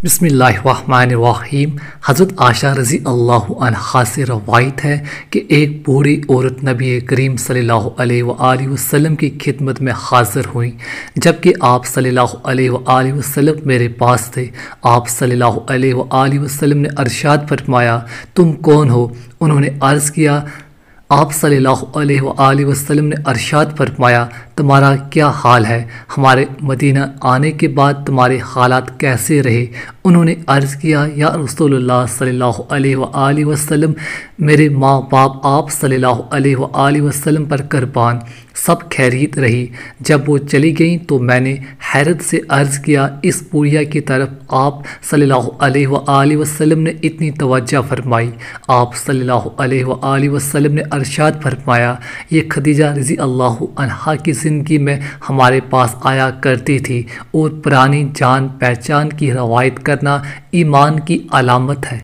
بسم اللہ الرحمن الرحیم۔ حضرت عائشہ رضی اللہ عنہا سے روایت ہے کہ ایک بوڑھی عورت نبی کریم صلی اللہ علیہ وآلہ وسلم کی خدمت میں حاضر ہوئیں جبکہ آپ صلی اللہ علیہ وآلہ وسلم میرے پاس تھے۔ آپ صلی اللہ علیہ وآلہ وسلم نے ارشاد فرمایا، تم کون ہو؟ انہوں نے عرض کیا۔ آپ صلی اللہ علیہ وآلہ وسلم نے ارشاد فرمایا، تمہارا کیا حال ہے؟ ہمارے مدینہ آنے کے بعد تمہارے حالات کیسے رہے؟ انہوں نے عرض کیا، یا رسول اللہ صلی اللہ علیہ وآلہ وسلم، میرے ماں باپ آپ صلی اللہ علیہ وآلہ وسلم پر قربان، سب خیریت رہی۔ جب وہ چلی گئیں تو میں نے حیرت سے عرض کیا، اس بوڑھیا کی طرف آپ صلی اللہ علیہ وآلہ وسلم نے اتنی توجہ فرمائی؟ آپ صلی اللہ علیہ وآلہ وسلم نے ارشاد فرمایا، یہ خدیجہ رضی اللہ عنہا کی زندگی میں ہمارے پاس آیا کرتی تھی، اور پرانی جان پہچان کی روایت کرنا ایمان کی علامت ہے۔